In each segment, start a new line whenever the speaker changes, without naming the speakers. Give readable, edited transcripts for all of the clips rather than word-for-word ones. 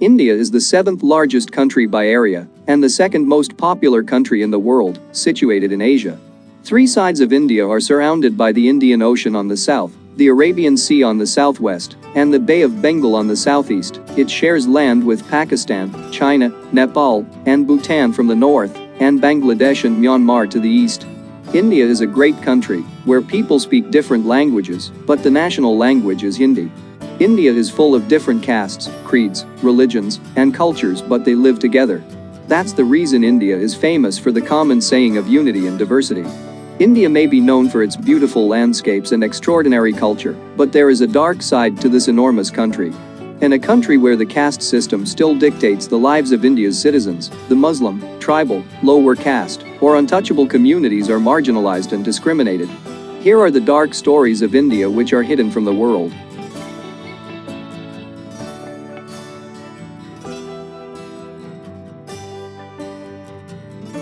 India is the seventh largest country by area and the second most popular country in the world, situated in Asia. Three sides of India are surrounded by the Indian Ocean on the south, the Arabian Sea on the southwest, and the Bay of Bengal on the southeast. It shares land with Pakistan, China, Nepal, and Bhutan from the north, and Bangladesh and Myanmar to the east. India is a great country where people speak different languages, but the national language is Hindi. India is full of different castes, creeds, religions, and cultures, but they live together. That's the reason India is famous for the common saying of unity and diversity. India may be known for its beautiful landscapes and extraordinary culture, but there is a dark side to this enormous country. In a country where the caste system still dictates the lives of India's citizens, the Muslim, tribal, lower caste, or untouchable communities are marginalized and discriminated. Here are the dark stories of India which are hidden from the world.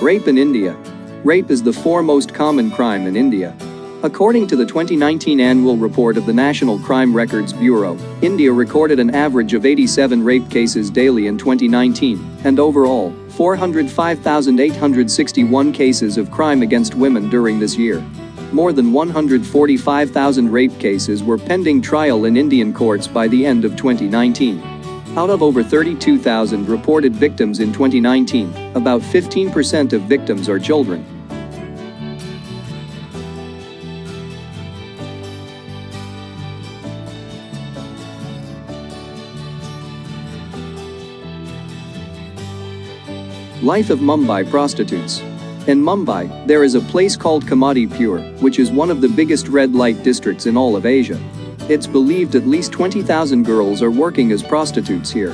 Rape in India. Rape is the foremost common crime in India. According to the 2019 annual report of the National Crime Records Bureau, India recorded an average of 87 rape cases daily in 2019, and overall, 405,861 cases of crime against women during this year. More than 145,000 rape cases were pending trial in Indian courts by the end of 2019. Out of over 32,000 reported victims in 2019, about 15% of victims are children. Life of Mumbai prostitutes. In Mumbai, there is a place called Kamadipur, which is one of the biggest red light districts in all of Asia. It's believed at least 20,000 girls are working as prostitutes here.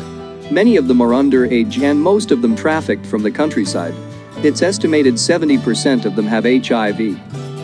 Many of them are underage and most of them trafficked from the countryside. It's estimated 70% of them have HIV.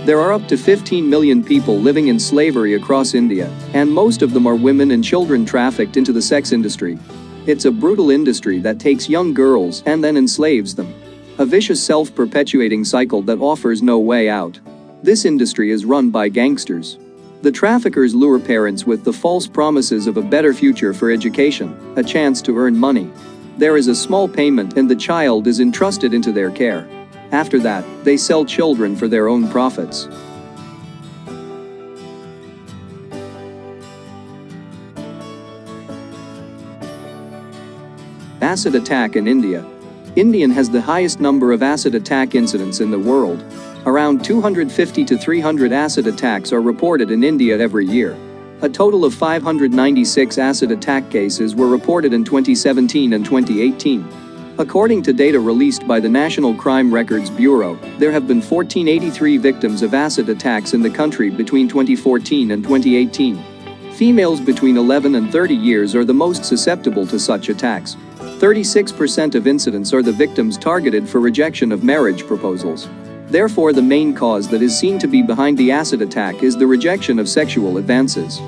There are up to 15 million people living in slavery across India, and most of them are women and children trafficked into the sex industry. It's a brutal industry that takes young girls and then enslaves them. A vicious self-perpetuating cycle that offers no way out. This industry is run by gangsters. The traffickers lure parents with the false promises of a better future for education, a chance to earn money. There is a small payment and the child is entrusted into their care. After that, they sell children for their own profits. Acid attack in India. India has the highest number of acid attack incidents in the world. Around 250 to 300 acid attacks are reported in India every year. A total of 596 acid attack cases were reported in 2017 and 2018. According to data released by the National Crime Records Bureau, there have been 1,483 victims of acid attacks in the country between 2014 and 2018. Females between 11 and 30 years are the most susceptible to such attacks. 36% of incidents are the victims targeted for rejection of marriage proposals. Therefore, the main cause that is seen to be behind the acid attack is the rejection of sexual advances.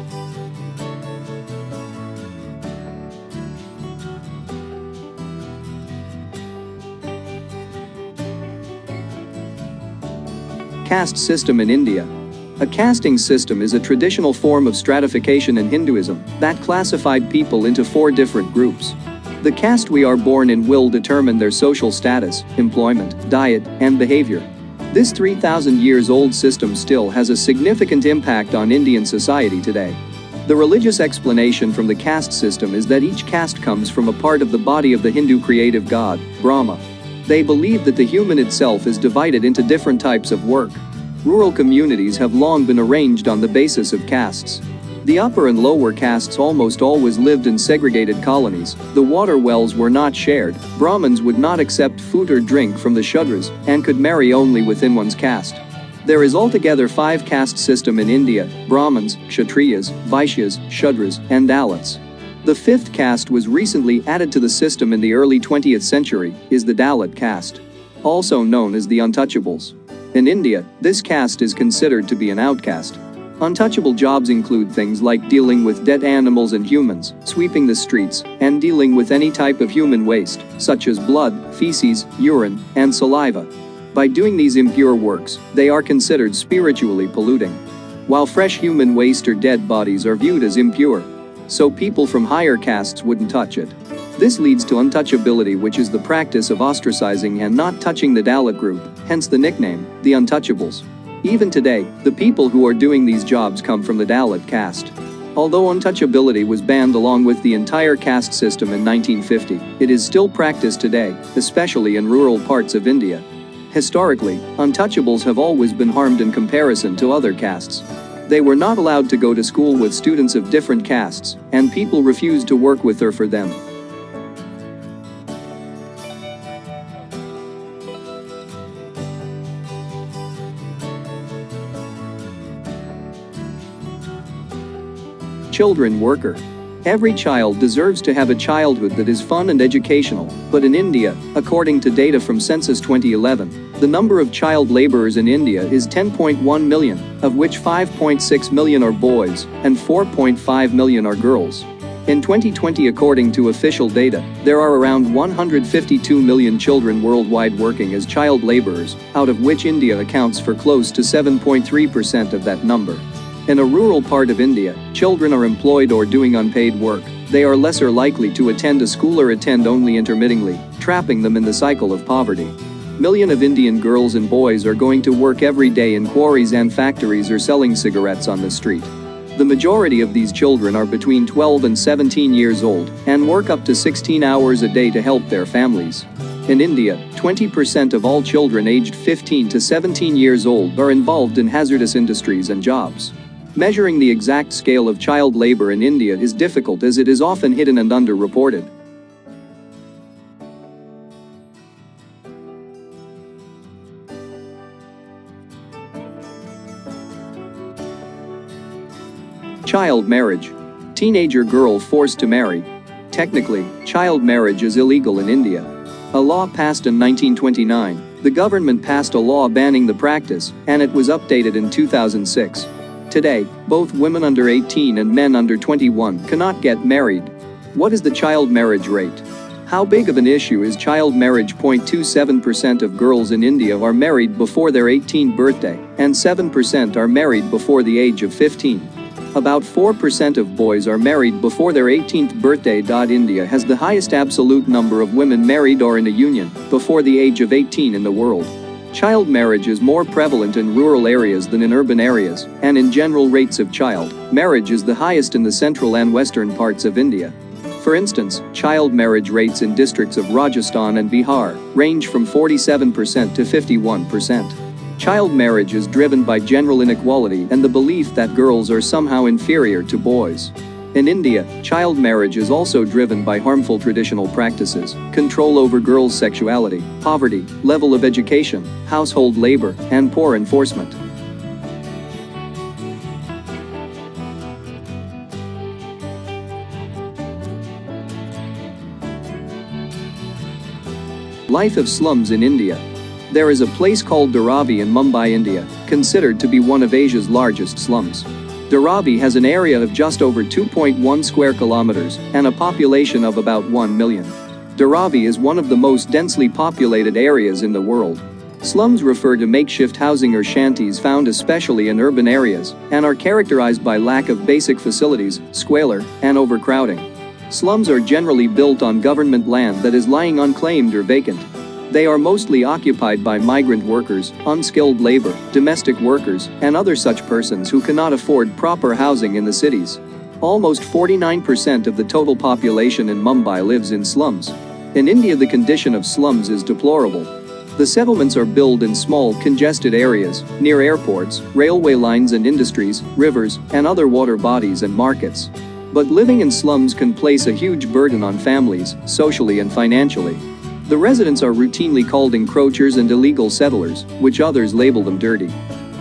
Caste system in India. A casting system is a traditional form of stratification in Hinduism that classified people into 4 different groups. The caste we are born in will determine their social status, employment, diet, and behavior. This 3,000 years old system still has a significant impact on Indian society today. The religious explanation from the caste system is that each caste comes from a part of the body of the Hindu creative god, Brahma. They believe that the human itself is divided into different types of work. Rural communities have long been arranged on the basis of castes. The upper and lower castes almost always lived in segregated colonies. The water wells were not shared. Brahmins would not accept food or drink from the Shudras and could marry only within one's caste. There is altogether 5 caste system in India: Brahmins, Kshatriyas, Vaishyas, Shudras, and Dalits. The 5th caste was recently added to the system in the early 20th century, is the Dalit caste, also known as the untouchables. In India, this caste is considered to be an outcast. Untouchable jobs include things like dealing with dead animals and humans, sweeping the streets, and dealing with any type of human waste, such as blood, feces, urine, and saliva. By doing these impure works, they are considered spiritually polluting. While fresh human waste or dead bodies are viewed as impure. so people from higher castes wouldn't touch it. This leads to untouchability, which is the practice of ostracizing and not touching the Dalit group, hence the nickname, the Untouchables. Even today, the people who are doing these jobs come from the Dalit caste. Although untouchability was banned along with the entire caste system in 1950, it is still practiced today, especially in rural parts of India. Historically, untouchables have always been harmed in comparison to other castes. They were not allowed to go to school with students of different castes, and people refused to work with or for them. Children worker. Every child deserves to have a childhood that is fun and educational, but in India, according to data from Census 2011, the number of child laborers in India is 10.1 million, of which 5.6 million are boys and 4.5 million are girls. In 2020, according to official data, there are around 152 million children worldwide working as child laborers, out of which India accounts for close to 7.3% of that number. In a rural part of India, children are employed or doing unpaid work. They are lesser likely to attend a school or attend only intermittently, trapping them in the cycle of poverty. Millions of Indian girls and boys are going to work every day in quarries and factories or selling cigarettes on the street. The majority of these children are between 12 and 17 years old and work up to 16 hours a day to help their families. In India, 20% of all children aged 15 to 17 years old are involved in hazardous industries and jobs. Measuring the exact scale of child labor in India is difficult as it is often hidden and underreported. Child marriage. Teenager girl forced to marry. Technically, child marriage is illegal in India. A law passed in 1929, the government passed a law banning the practice, and it was updated in 2006. Today, both women under 18 and men under 21 cannot get married. What is the child marriage rate? How big of an issue is child marriage? 0.27% of girls in India are married before their 18th birthday, and 7% are married before the age of 15. About 4% of boys are married before their 18th birthday. India has the highest absolute number of women married or in a union before the age of 18 in the world. Child marriage is more prevalent in rural areas than in urban areas, and in general rates of child marriage is the highest in the central and western parts of India. For instance, child marriage rates in districts of Rajasthan and Bihar range from 47% to 51%. Child marriage is driven by general inequality and the belief that girls are somehow inferior to boys. In India, child marriage is also driven by harmful traditional practices, control over girls' sexuality, poverty, level of education, household labor, and poor enforcement. Life of slums in India. There is a place called Dharavi in Mumbai, India, considered to be one of Asia's largest slums. Dharavi has an area of just over 2.1 square kilometers and a population of about 1 million. Dharavi is one of the most densely populated areas in the world. Slums refer to makeshift housing or shanties found especially in urban areas and are characterized by lack of basic facilities, squalor, and overcrowding. Slums are generally built on government land that is lying unclaimed or vacant. They are mostly occupied by migrant workers, unskilled labor, domestic workers, and other such persons who cannot afford proper housing in the cities. Almost 49% of the total population in Mumbai lives in slums. In India, the condition of slums is deplorable. The settlements are built in small, congested areas, near airports, railway lines and industries, rivers, and other water bodies and markets. But living in slums can place a huge burden on families, socially and financially. The residents are routinely called encroachers and illegal settlers, which others label them dirty.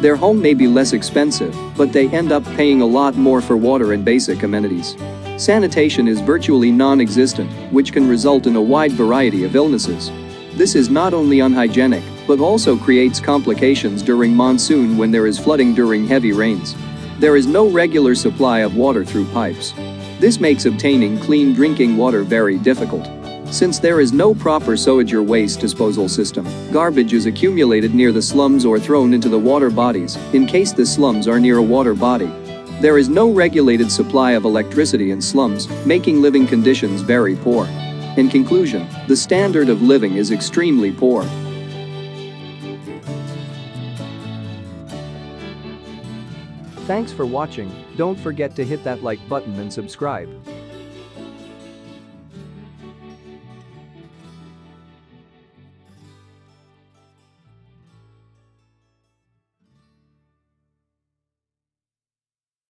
Their home may be less expensive, but they end up paying a lot more for water and basic amenities. Sanitation is virtually non-existent, which can result in a wide variety of illnesses. This is not only unhygienic, but also creates complications during monsoon when there is flooding during heavy rains. There is no regular supply of water through pipes. This makes obtaining clean drinking water very difficult. Since there is no proper sewage or waste disposal system, garbage is accumulated near the slums or thrown into the water bodies, in case the slums are near a water body. There is no regulated supply of electricity in slums, making living conditions very poor. In conclusion, the standard of living is extremely poor. Thanks for watching. Don't forget to hit that like button and subscribe.